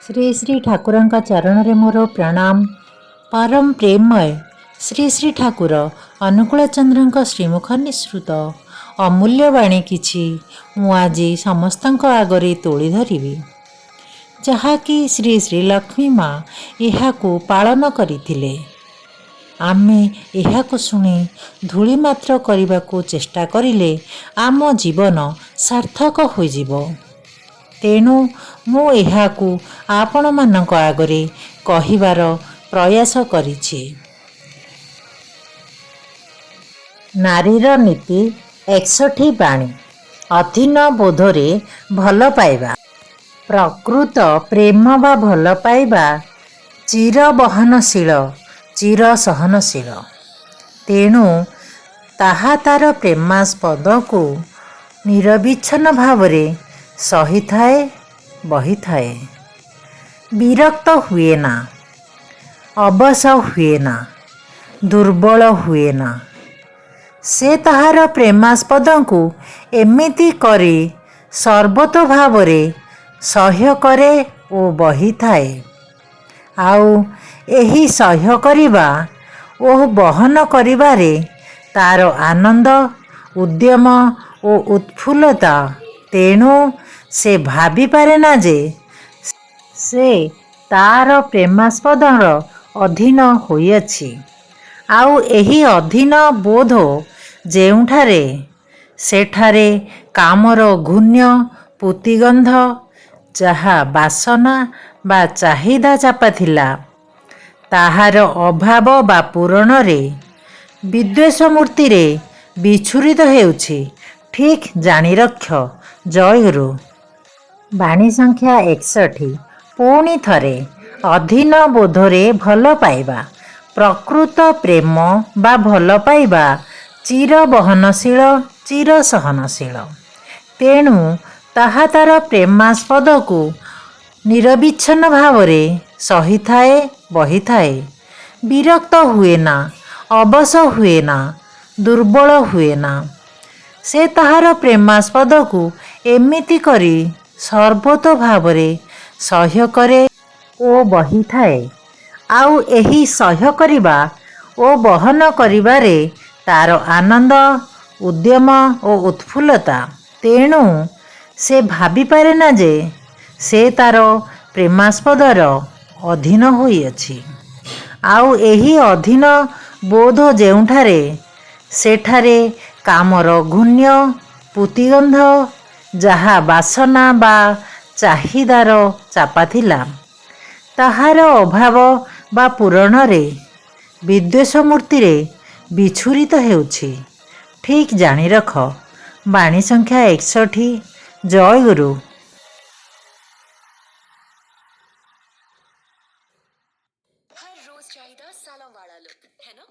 श्री श्री ठाकुरଙ୍କ ଚରଣରେ ମୋର ପ୍ରଣାମ। ପରମ ପ୍ରେମମୟ ଶ୍ରୀ ଶ୍ରୀ ଠାକୁର ଅନୁକୂଳ ଚନ୍ଦ୍ରଙ୍କ ଶ୍ରୀମୁଖ ନିଃସୃତ ଅମୂଲ୍ୟ ବାଣୀ କିଛି ମୁଁ ଆଜି ସମସ୍ତଙ୍କ ଆଗରେ ତୋଳି ଧରିବି, ଯାହାକି ଶ୍ରୀ ଶ୍ରୀ ଲକ୍ଷ୍ମୀ ମା ଏହାକୁ ପାଳନ କରିଥିଲେ। ଆମେ ଏହାକୁ ଶୁଣି ଧୂଳିମାତ୍ର କରିବାକୁ ଚେଷ୍ଟା କରିଲେ ଆମ ଜୀବନ ସାର୍ଥକ ହୋଇଯିବ। ତେଣୁ ମୁଁ ଏହାକୁ ଆପଣମାନଙ୍କ ଆଗରେ କହିବାର ପ୍ରୟାସ କରିଛି। ନାରୀର ନୀତି 61 ବାଣୀ। ଅଧୀନ ବୋଧରେ ଭଲ ପାଇବା। ପ୍ରକୃତ ପ୍ରେମ ବା ଭଲ ପାଇବା ଚିର ବହନଶୀଳ, ଚିର ସହନଶୀଳ। ତେଣୁ ତାହା ତାର ପ୍ରେମାସ୍ପଦକୁ ନିରବିଚ୍ଛିନ୍ନ ଭାବରେ ସହିଥାଏ, ବହିଥାଏ। ବିରକ୍ତ ହୁଏନା, ଅବଶ ହୁଏନା, ଦୁର୍ବଳ ହୁଏନା। ସେ ତାହାର ପ୍ରେମାସ୍ପଦଙ୍କୁ ଏମିତି କରି ସର୍ବତୋଭାବରେ ସହ୍ୟ କରେ ଓ ବହିଥାଏ। ଆଉ ଏହି ସହ୍ୟ କରିବା ଓ ବହନ କରିବାରେ ତାର ଆନନ୍ଦ, ଉଦ୍ୟମ ଓ ଉତ୍ଫୁଲ୍ଲତା। ତେଣୁ ସେ ଭାବିପାରେନା ଯେ ସେ ତାର ପ୍ରେମାସ୍ପଦର ଅଧୀନ ହୋଇଅଛି। ଆଉ ଏହି ଅଧୀନ ବୋଧ ଯେଉଁଠାରେ, ସେଠାରେ କାମର ଘୂଣ୍ୟ ପୂତିଗନ୍ଧ, ଯାହା ବାସନା ବା ଚାହିଦା ଚାପାଥିଲା, ତାହାର ଅଭାବ ବା ପୂରଣରେ ବିଦ୍ୱେଷ ମୂର୍ତ୍ତିରେ ବିଚ୍ଛୁରିତ ହେଉଛି। ଠିକ୍ ଜାଣିରଖ। ଜୟଗୁରୁ। ବାଣୀ ସଂଖ୍ୟା 61। ପୁଣି ଥରେ ଅଧୀନ ବୋଧରେ ଭଲ ପାଇବା। ପ୍ରକୃତ ପ୍ରେମ ବା ଭଲ ପାଇବା ଚିର ବହନଶୀଳ, ଚିର ସହନଶୀଳ। ତେଣୁ ତାହା ତାର ପ୍ରେମାସ୍ପଦକୁ ନିରବିଚ୍ଛିନ୍ନ ଭାବରେ ସହିଥାଏ, ବହିଥାଏ। ବିରକ୍ତ ହୁଏନା, ଅବଶ ହୁଏନା, ଦୁର୍ବଳ ହୁଏନା। ସେ ତାହାର ପ୍ରେମାସ୍ପଦକୁ ଏମିତି କରି ସର୍ବତୋଭାବରେ ସହ୍ୟ କରେ ଓ ବହିଥାଏ। ଆଉ ଏହି ସହ୍ୟ କରିବା ଓ ବହନ କରିବାରେ ତାର ଆନନ୍ଦ, ଉଦ୍ୟମ ଓ ଉତ୍ଫୁଲ୍ଲତା। ତେଣୁ ସେ ଭାବିପାରେନା ଯେ ସେ ତାର ପ୍ରେମାସ୍ପଦର ଅଧୀନ ହୋଇଅଛି। ଆଉ ଏହି ଅଧୀନ ବୋଧ ଯେଉଁଠାରେ, ସେଠାରେ କାମର ଘୂଣ୍ୟ ପୂତିଗନ୍ଧ, ଯାହା ବାସନା ବା ଚାହିଦାର ଚାପାଥିଲା, ତାହାର ଅଭାବ ବା ପୂରଣରେ ବିଦ୍ୱେଷ ମୂର୍ତ୍ତିରେ ବିଚ୍ଛୁରିତ ହେଉଛି। ଠିକ୍ ଜାଣିରଖ। ବାଣୀ ସଂଖ୍ୟା 61। ଜୟଗୁରୁ। हर रोज चाहिदा सालों वाला लुक है ना।